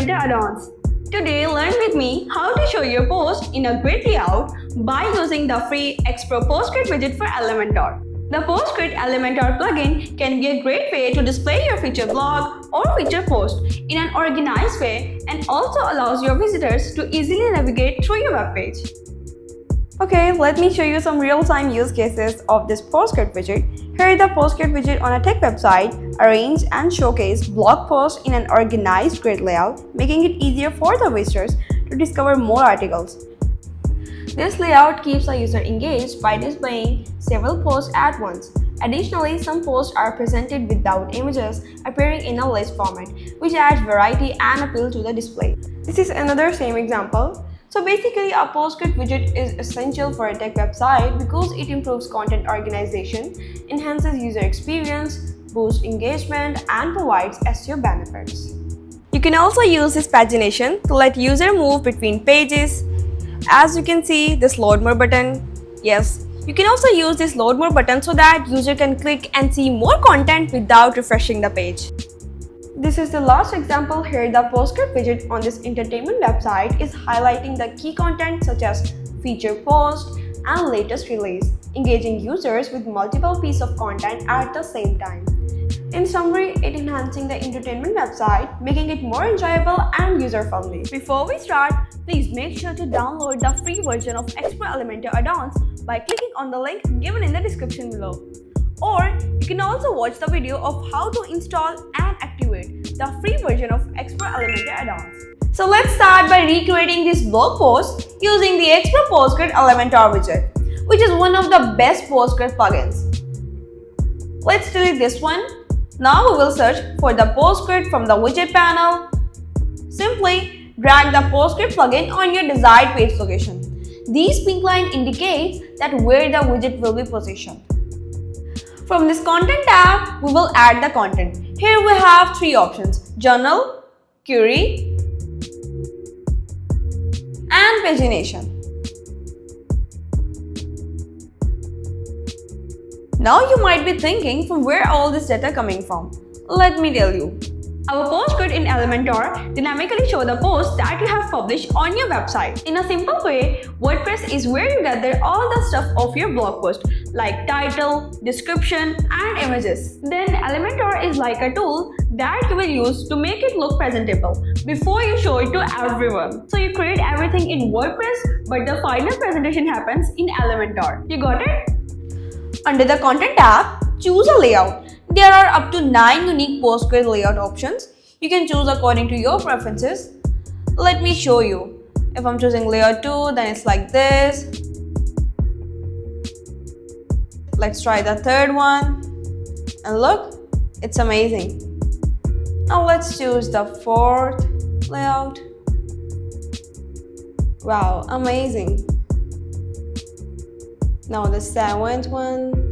Elementor add-ons. Today, learn with me how to show your post in a grid layout by using the free Xpro PostGrid widget for Elementor. The PostGrid Elementor plugin can be a great way to display your feature blog or feature post in an organized way and also allows your visitors to easily navigate through your web page. Okay, let me show you some real-time use cases of this PostGrid widget. Here is the PostGrid widget on a tech website, arrange and showcase blog posts in an organized grid layout, making it easier for the visitors to discover more articles. This layout keeps a user engaged by displaying several posts at once. Additionally, some posts are presented without images appearing in a list format, which adds variety and appeal to the display. This is another same example. So basically, a PostGrid widget is essential for a tech website because it improves content organization, enhances user experience, boosts engagement, and provides SEO benefits. You can also use this pagination to let user move between pages. As you can see, this load more button. Yes, you can also use this load more button so that user can click and see more content without refreshing the page. This is the last example. Here. The PostGrid widget on this entertainment website is highlighting the key content such as feature post and latest release, engaging users with multiple pieces of content at the same time. In summary, it enhancing the entertainment website, making it more enjoyable and user-friendly. Before we start, please make sure to download the free version of Xpro Elementor add-ons by clicking on the link given in the description below. Or you can also watch the video of how to install and activate the free version of Xpro Elementor add-ons. So let's start by recreating this blog post using the Xpro PostGrid Elementor widget, which is one of the best PostGrid plugins. Let's delete this one. Now we will search for the PostGrid from the widget panel. Simply drag the PostGrid plugin on your desired page location. This pink line indicates that where the widget will be positioned. From this content tab, we will add the content. Here we have three options: journal, query, and pagination. Now you might be thinking, from where all this data coming from? Let me tell you. Our PostGrid in Elementor dynamically show the posts that you have published on your website. In a simple way, WordPress is where you gather all the stuff of your blog post, like title, description, and images. Then Elementor is like a tool that you will use to make it look presentable before you show it to everyone. So you create everything in WordPress, but the final presentation happens in Elementor. You got it? Under the Content tab, choose a layout. There are up to 9 unique PostGrid layout options. You can choose according to your preferences. Let me show you. If I'm choosing layout 2, then it's like this. Let's try the third one. And look, it's amazing. Now let's choose the fourth layout. Wow, amazing. Now the seventh one.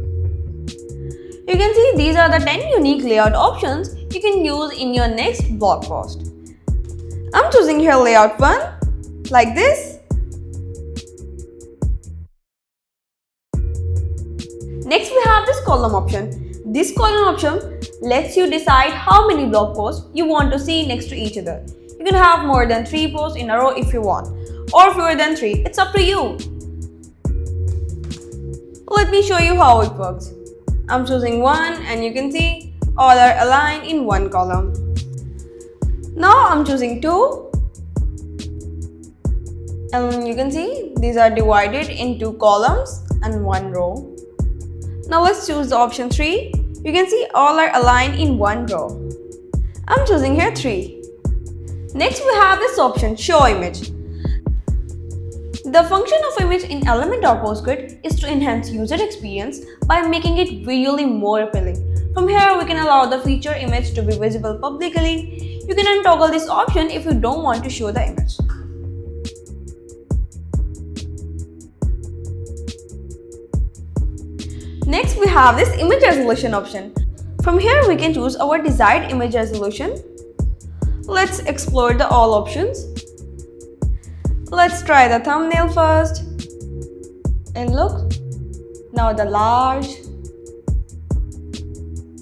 You can see these are the 10 unique layout options you can use in your next blog post. I'm choosing here layout 1, like this. Next we have this column option. This column option lets you decide how many blog posts you want to see next to each other. You can have more than 3 posts in a row if you want, or fewer than 3. It's up to you. Let me show you how it works. I'm choosing 1 and you can see all are aligned in one column. Now I'm choosing 2 and you can see these are divided into columns and one row. Now let's choose the option 3. You can see all are aligned in one row. I'm choosing here 3. Next we have this option, show image. The function of image in Elementor PostGrid is to enhance user experience by making it visually more appealing. From here, we can allow the feature image to be visible publicly. You can untoggle this option if you don't want to show the image. Next, we have this image resolution option. From here, we can choose our desired image resolution. Let's explore the all options. Let's try the thumbnail first. And look, now the large.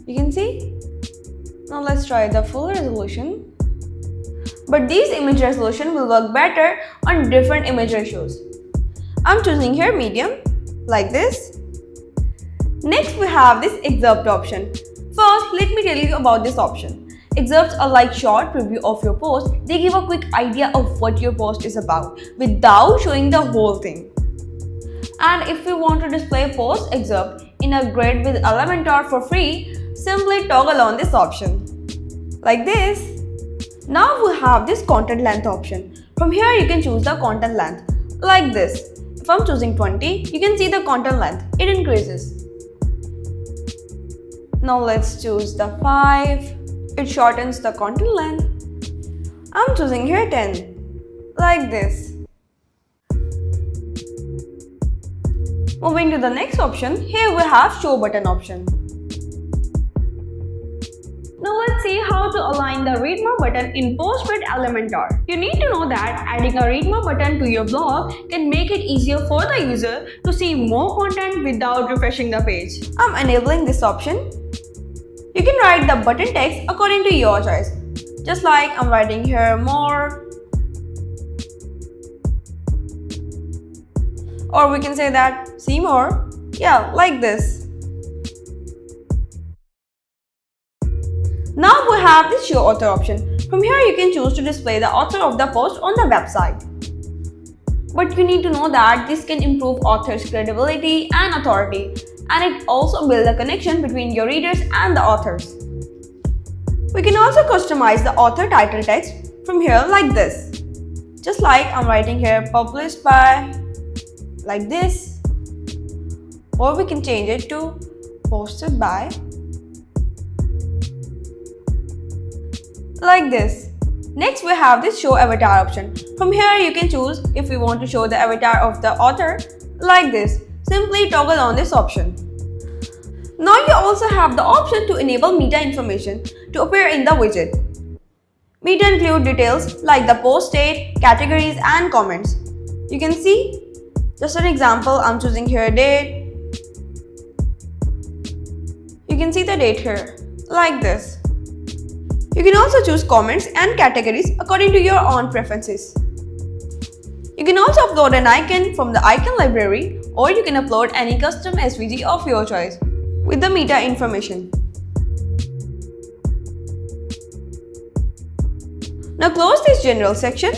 You can see. Now let's try the full resolution. But these image resolution will work better on different image ratios. I'm choosing here medium, like this. Next we have this excerpt option. First, let me tell you about this option. Excerpts are like short preview of your post. They give a quick idea of what your post is about without showing the whole thing. And if you want to display a post excerpt in a grid with Elementor for free, simply toggle on this option. Like this. Now we have this content length option. From here you can choose the content length. Like this. If I'm choosing 20, you can see the content length. It increases. Now let's choose the 5. It shortens the content length. I'm choosing here 10. Like this. Moving to the next option, here we have show button option. Now let's see how to align the read more button in PostGrid Elementor. You need to know that adding a read more button to your blog can make it easier for the user to see more content without refreshing the page. I'm enabling this option. You can write the button text according to your choice. Just like I'm writing here more. Or we can say that see more. Yeah, like this. Now we have this show author option. From here you can choose to display the author of the post on the website. But you need to know that this can improve author's credibility and authority, and it also builds a connection between your readers and the authors. We can also customize the author title text from here like this. Just like I'm writing here published by, like this. Or we can change it to posted by, like this. Next we have this show avatar option. From here you can choose if you want to show the avatar of the author, like this. Simply toggle on this option. Now you also have the option to enable meta information to appear in the widget. Meta include details like the post date, categories and comments. You can see, just an example, I'm choosing here date. You can see the date here, like this. You can also choose comments and categories according to your own preferences. You can also upload an icon from the icon library, or you can upload any custom SVG of your choice with the meta information. Now close this general section,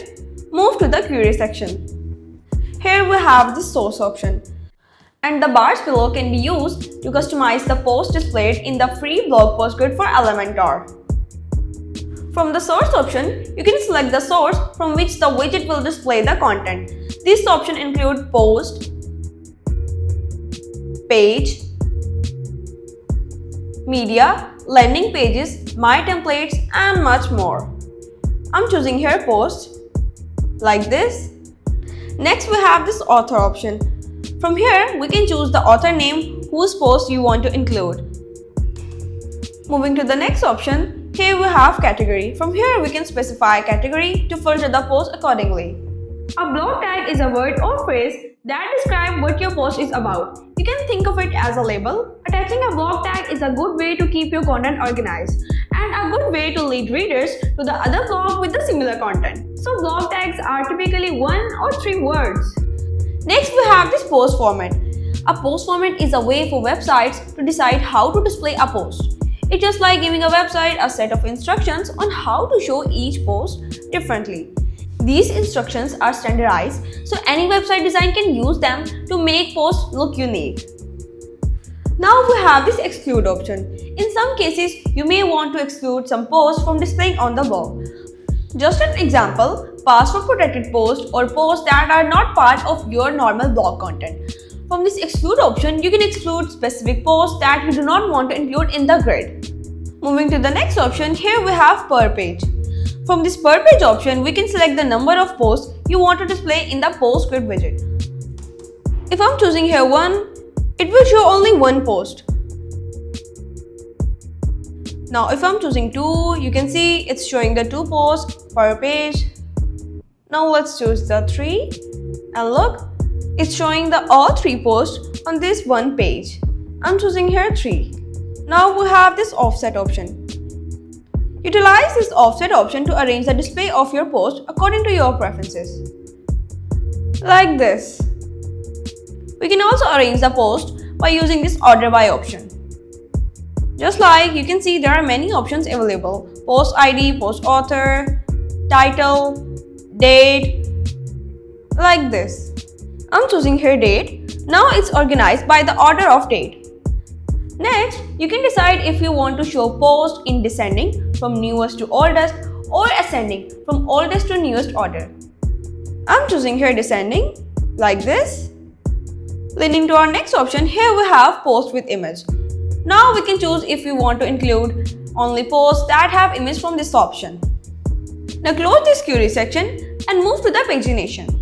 move to the query section. Here we have the source option, and the bars below can be used to customize the post displayed in the free blog post grid for Elementor. From the source option, you can select the source from which the widget will display the content. This option includes post, page, media, landing pages, my templates and much more. I'm choosing here post, like this. Next we have this author option. From here we can choose the author name whose post you want to include. Moving to the next option, here we have category. From here we can specify a category to filter the post accordingly. A blog tag is a word or phrase that describes what your post is about. You can think of it as a label. Attaching a blog tag is a good way to keep your content organized and a good way to lead readers to the other blog with the similar content. So blog tags are typically 1 or 3 words. Next we have this post format. A post format is a way for websites to decide how to display a post. It's just like giving a website a set of instructions on how to show each post differently. These instructions are standardized, so any website design can use them to make posts look unique. Now we have this exclude option. In some cases, you may want to exclude some posts from displaying on the blog. Just an example, password protected posts or posts that are not part of your normal blog content. From this exclude option, you can exclude specific posts that you do not want to include in the grid. Moving to the next option, here we have per page. From this per page option, we can select the number of posts you want to display in the post grid widget. If I'm choosing here 1, it will show only 1 post. Now if I'm choosing 2, you can see it's showing the 2 posts per page. Now let's choose the 3 and look, it's showing the all 3 posts on this 1 page. I'm choosing here 3. Now we have this offset option. Utilize this offset option to arrange the display of your post according to your preferences. Like this. We can also arrange the post by using this order by option. Just like you can see, there are many options available: post ID, post author, title, date, like this. I'm choosing here date. Now it's organized by the order of date. Next, you can decide if you want to show post in descending from newest to oldest or ascending from oldest to newest order. I'm choosing here descending, like this. Leading to our next option, here we have post with image. Now we can choose if we want to include only posts that have image from this option. Now close this query section and move to the pagination.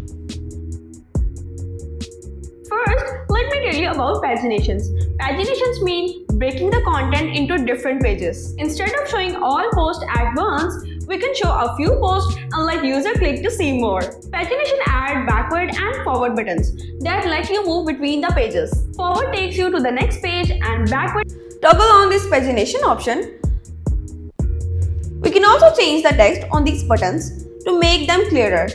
First, let me tell you about paginations. Paginations mean breaking the content into different pages. Instead of showing all posts at once, we can show a few posts and let user click to see more. Pagination add backward and forward buttons that let you move between the pages. Forward takes you to the next page and backward. Toggle on this pagination option. We can also change the text on these buttons to make them clearer.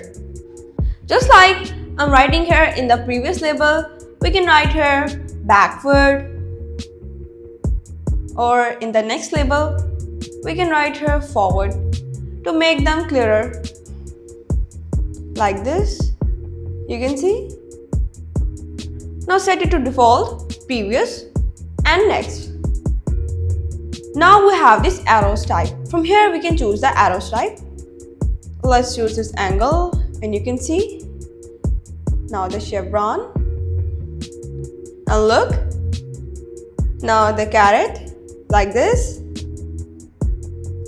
Just like I'm writing here in the previous label, we can write here backward, or in the next label, we can write here forward to make them clearer. Like this, you can see. Now set it to default, previous and next. Now we have this arrows type. From here we can choose the arrows type. Let's choose this angle and you can see. Now the chevron. And look. Now the caret, like this.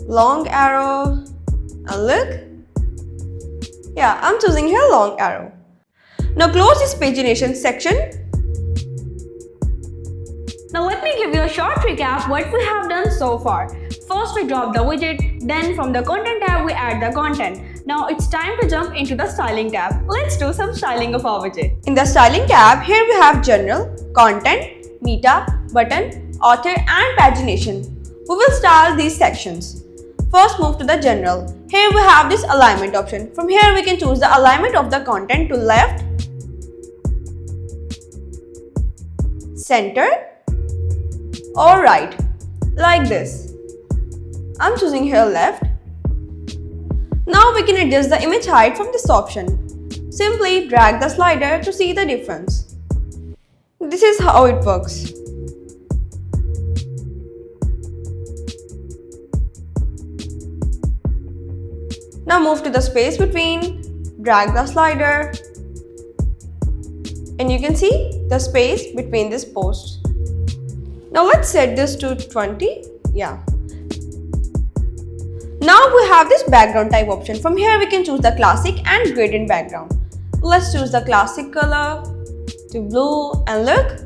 Long arrow. And look. Yeah, I'm choosing here long arrow. Now close this pagination section. Now let me give you a short recap what we have done so far. First we drop the widget, then from the content tab we add the content. Now it's time to jump into the styling tab. Let's do some styling of our widget. In the styling tab, here we have general, content, meta, button, author and pagination. We will style these sections. First move to the general. Here we have this alignment option. From here we can choose the alignment of the content to left, center or right, like this. I'm choosing here left. Now we can adjust the image height from this option. Simply drag the slider to see the difference. This is how it works. Now move to the space between, drag the slider, and you can see the space between these posts. Now let's set this to 20. Yeah. Now we have this background type option. From here we can choose the classic and gradient background. Let's choose the classic color to blue and look.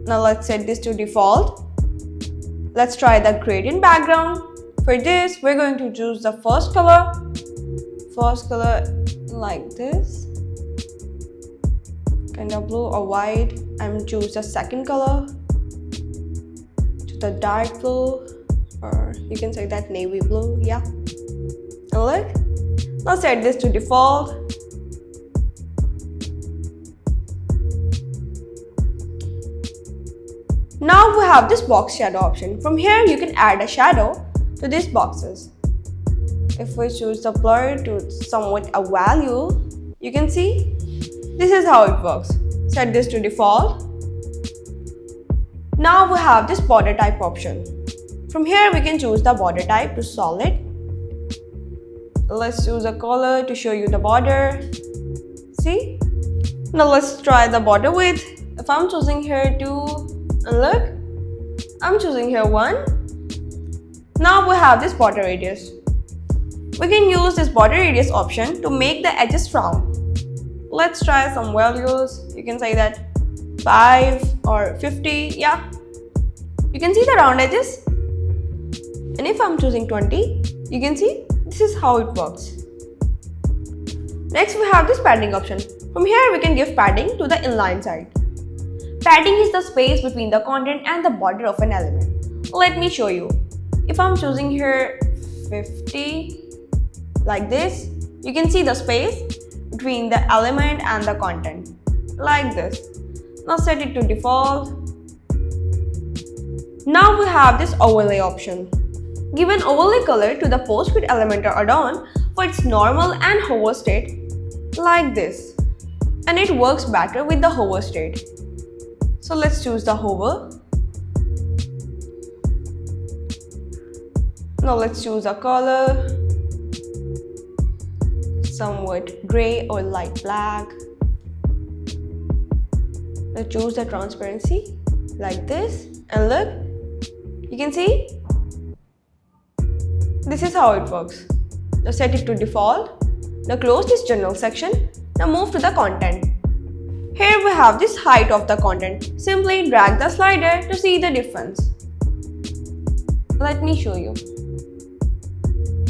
Now let's set this to default. Let's try the gradient background. For this, we're going to choose the first color. First color like this. Kind of blue or white. And choose the second color. To the dark blue. Or you can say that navy blue. Yeah. And look. Now set this to default. Now we have this box shadow option. From here you can add a shadow to these boxes. If we choose the blur to somewhat a value, you can see this is how it works. Set this to default. Now we have this border type option. From here we can choose the border type to solid. Let's choose a color to show you the border. See? Now let's try the border width. If I'm choosing here 2, and look, I'm choosing here 1. Now we have this border radius. We can use this border radius option to make the edges round. Let's try some values. You can say that 5 or 50. Yeah. You can see the round edges. And if I'm choosing 20, you can see this is how it works. Next we have this padding option. From here we can give padding to the inline side. Padding is the space between the content and the border of an element. Let me show you. If I'm choosing here 50 like this, you can see the space between the element and the content like this. Now set it to default. Now we have this overlay option. Give an overlay color to the PostGrid Elementor add-on for its normal and hover state like this, and it works better with the hover state. So let's choose the hover. Now let's choose a color, somewhat gray or light black. Now choose the transparency like this, and look, you can see this is how it works. Now set it to default. Now close this general section. Now move to the content. Here we have this height of the content. Simply drag the slider to see the difference. Let me show you.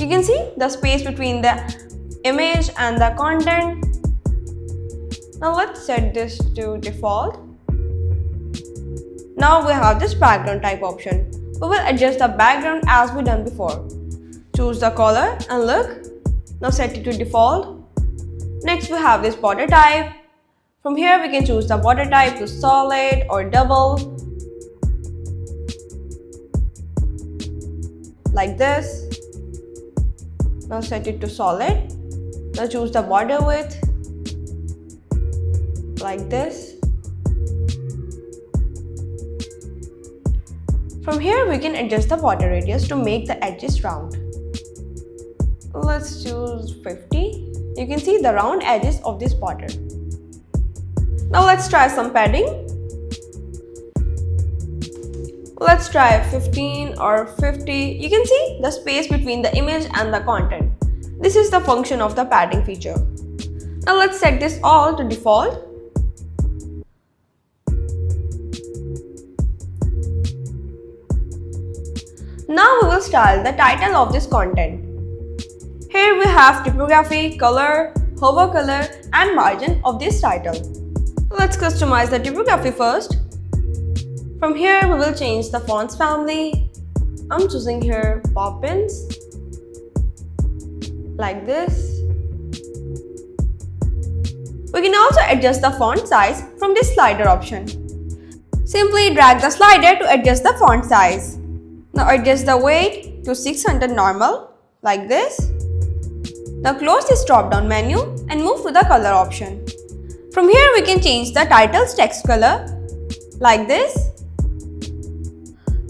You can see the space between the image and the content. Now let's set this to default. Now we have this background type option. We will adjust the background as we done before. Choose the color and look. Now set it to default. Next we have this border type. From here we can choose the border type to solid or double. Like this. Now set it to solid. Now choose the border width. Like this. From here we can adjust the border radius to make the edges round. Let's choose 50. You can see the round edges of this border. Now let's try some padding. Let's try 15 or 50. You can see the space between the image and the content. This is the function of the padding feature. Now let's set this all to default. Now we will style the title of this content. Here we have typography, color, hover color and margin of this title. Let's customize the typography first. From here we will change the fonts family. I'm choosing here Poppins. Like this. We can also adjust the font size from this slider option. Simply drag the slider to adjust the font size. Now adjust the weight to 600 normal like this. Now close this drop down menu and move to the color option. From here we can change the title's text color like this.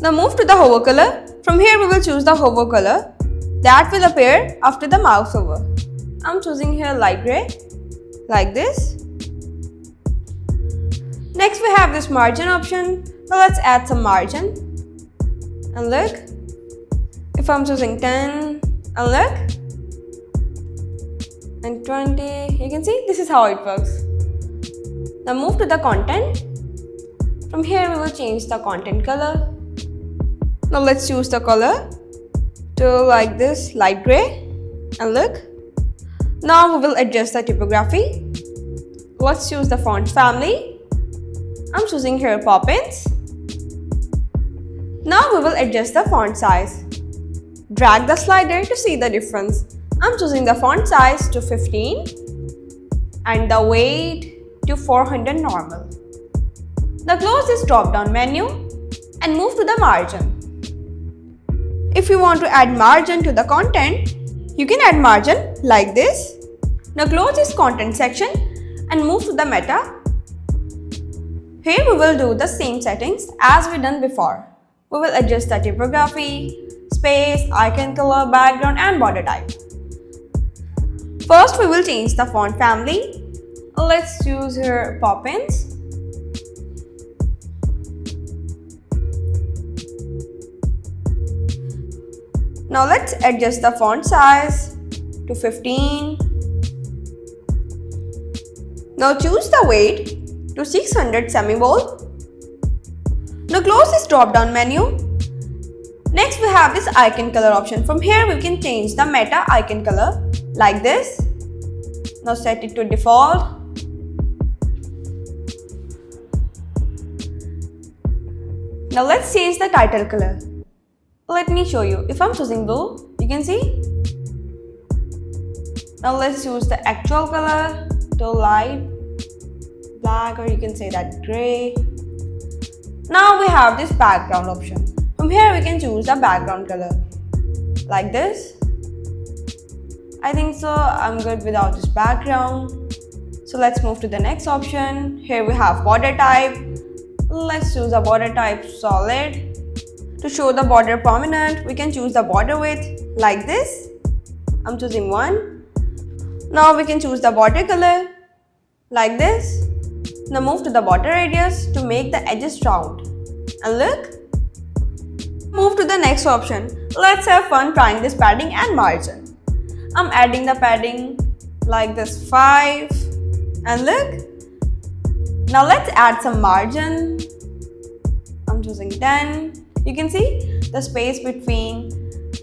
Now move to the hover color. From here we will choose the hover color that will appear after the mouse over. I'm choosing here light gray like this. Next we have this margin option. Now let's add some margin. And look, if I'm choosing 10 and look, and 20, you can see this is how it works. Now move to the content. From here we will change the content color. Now let's choose the color to like this light gray and look. Now we will adjust the typography. Let's choose the font family. I'm choosing here Poppins. Now we will adjust the font size. Drag the slider to see the difference. I'm choosing the font size to 15 and the weight to 400 normal. Now close this drop down menu and move to the margin. If you want to add margin to the content, you can add margin like this. Now close this content section and move to the meta. Here we will do the same settings as we done before. We will adjust the typography, space, icon color, background and border type. First we will change the font family. Let's choose here Poppins. Now let's adjust the font size to 15. Now choose the weight to 600 semi-bold. Now close this drop down menu. Next we have this icon color option. From here we can change the meta icon color like this. Now set it to default. Now let's change the title color Let me show you. If I'm choosing blue, you can see. Now let's choose the actual color to light black, or you can say that gray. Now we have this background option. From here we can choose the background color like this. I think so I'm good without this background. So let's move to the next option. Here we have border type. Let's choose a border type solid. To show the border prominent, we can choose the border width like this. I'm choosing 1. Now we can choose the border color like this. Now move to the border radius to make the edges round. And look. Move to the next option. Let's have fun trying this padding and margin. I'm adding the padding like this 5. And look. Now let's add some margin. I'm choosing 10. You can see the space between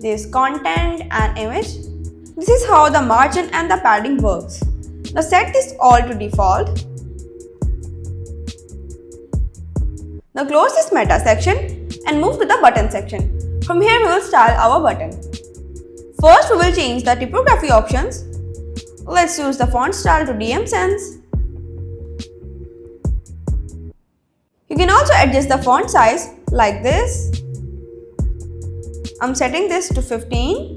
this content and image. This is how the margin and the padding works. Now set this all to default. Now close this meta section and move to the button section. From here we will style our button. First we will change the typography options. Let's use the font style to DM Sans. You can also adjust the font size like this. I'm setting this to 15.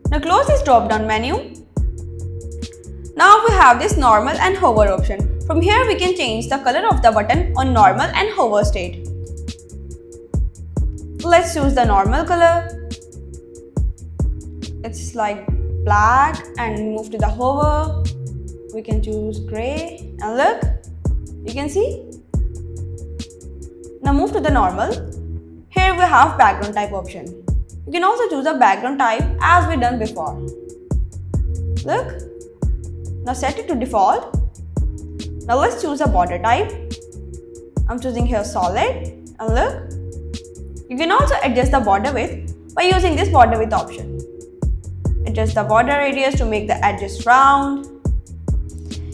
Now close this drop down menu. Now we have this normal and hover option. From here we can change the color of the button on normal and hover state. Let's choose the normal color. It's like black, and move to the hover. We can choose gray, and look, you can see. Now move to the normal. Here we have background type option. You can also choose a background type as we done before. Look. Now set it to default. Now let's choose a border type. I'm choosing here solid, and look. You can also adjust the border width by using this border width option. Adjust the border radius to make the edges round.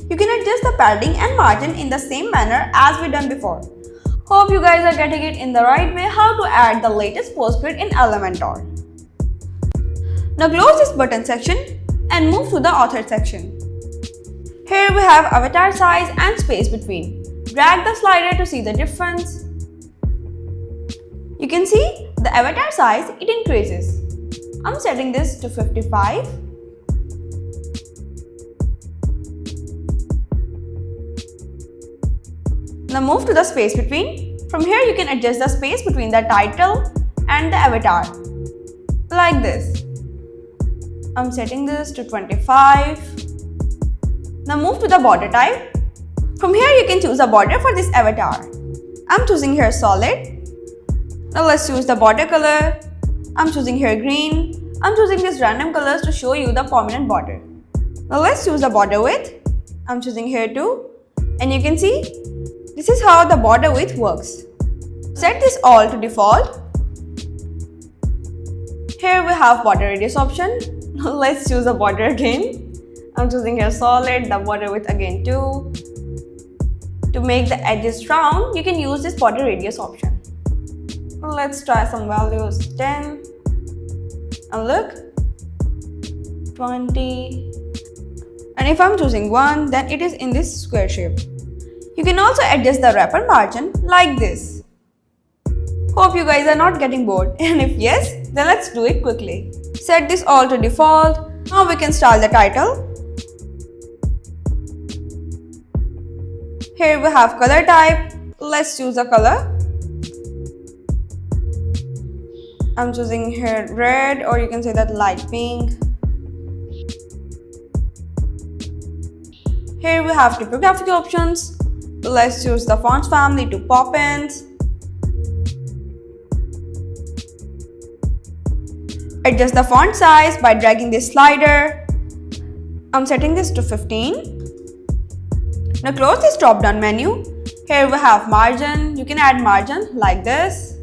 You can adjust the padding and margin in the same manner as we done before. Hope you guys are getting it in the right way how to add the latest PostGrid in Elementor. Now close this button section and move to the author section. Here we have avatar size and space between. Drag the slider to see the difference. You can see the avatar size, it increases. I'm setting this to 55. Now move to the space between. From here you can adjust the space between the title and the avatar. Like this. I'm setting this to 25. Now move to the border type. From here you can choose a border for this avatar. I'm choosing here solid. Now let's choose the border color. I'm choosing here green. I'm choosing these random colors to show you the prominent border. Now let's choose the border width. I'm choosing here 2. And you can see, this is how the border width works. Set this all to default. Here we have border radius option. Now let's choose a border again. I'm choosing here solid, the border width again 2. To make the edges round, you can use this border radius option. Let's try some values 10. And look, 20. And if I'm choosing 1, then it is in this square shape. You can also adjust the wrapper margin like this. Hope you guys are not getting bored, and if yes, then let's do it quickly. Set this all to default. Now we can style the title. Here we have color type. Let's choose a color. I'm choosing here red, or you can say that light pink. Here we have typographic options. Let's choose the fonts family to Poppins. Adjust the font size by dragging this slider. I'm setting this to 15. Now close this drop down menu. Here we have margin. You can add margin like this.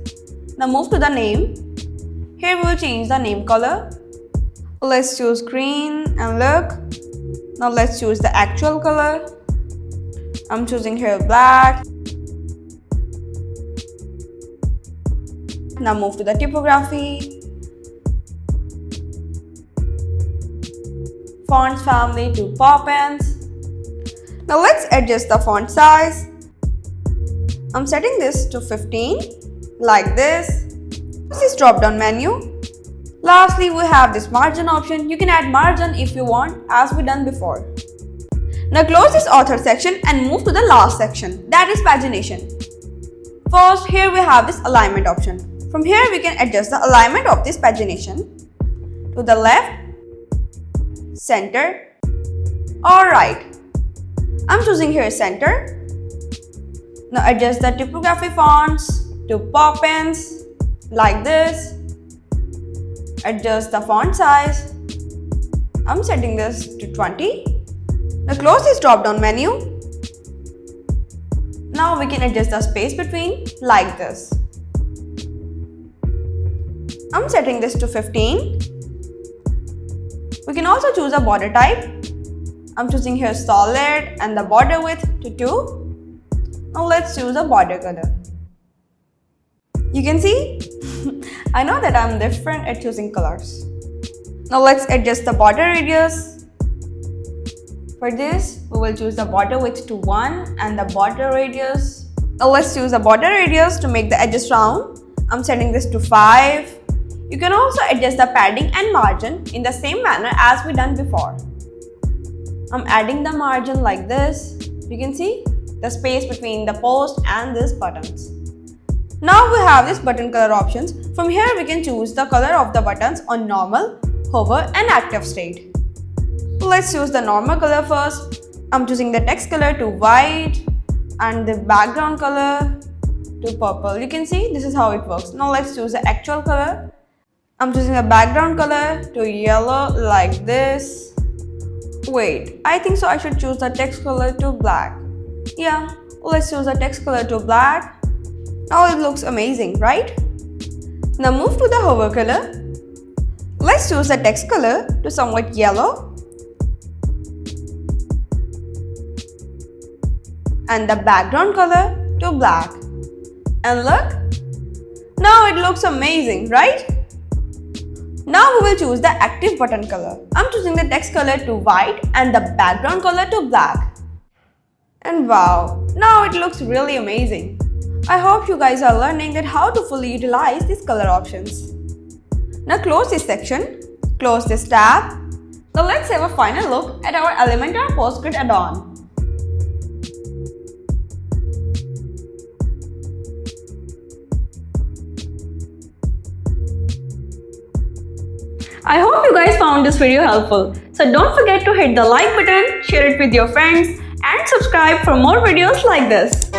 Now move to the name. Here we will change the name color. Let's choose green, and look. Now let's choose the actual color. I'm choosing here black. Now move to the typography. Fonts family to Poppins. Now let's adjust the font size. I'm setting this to 15, like this. This is drop down menu. Lastly, we have this margin option. You can add margin if you want, as we done before. Now close this author section and move to the last section, that is pagination. First, here we have this alignment option. From here we can adjust the alignment of this pagination to the left, center or right. I'm choosing here center. Now adjust the typography fonts to Poppins like this. Adjust the font size. I'm setting this to 20. Now close this drop down menu. Now we can adjust the space between like this. I'm setting this to 15. We can also choose a border type. I'm choosing here solid and the border width to 2. Now let's choose a border color. You can see, I know that I'm different at choosing colors. Now let's adjust the border radius. For this, we will choose the border width to 1 and the border radius. Now let's choose the border radius to make the edges round. I'm setting this to 5. You can also adjust the padding and margin in the same manner as we done before. I'm adding the margin like this. You can see the space between the post and these buttons. Now we have this button color options. From here we can choose the color of the buttons on normal, hover and active state. Let's choose the normal color first. I'm choosing the text color to white and the background color to purple. You can see this is how it works. Now let's choose the actual color. I'm choosing the background color to yellow like this. Wait, I think so I should choose the text color to black. Yeah, let's choose the text color to black. Now it looks amazing, right? Now move to the hover color. Let's choose the text color to somewhat yellow and the background color to black. And look, now it looks amazing, right? Now we will choose the active button color. I'm choosing the text color to white and the background color to black. And wow, now it looks really amazing. I hope you guys are learning that how to fully utilize these color options. Now close this section, close this tab. Now let's have a final look at our Elementor PostGrid add-on. I hope you guys found this video helpful. So don't forget to hit the like button, share it with your friends and subscribe for more videos like this.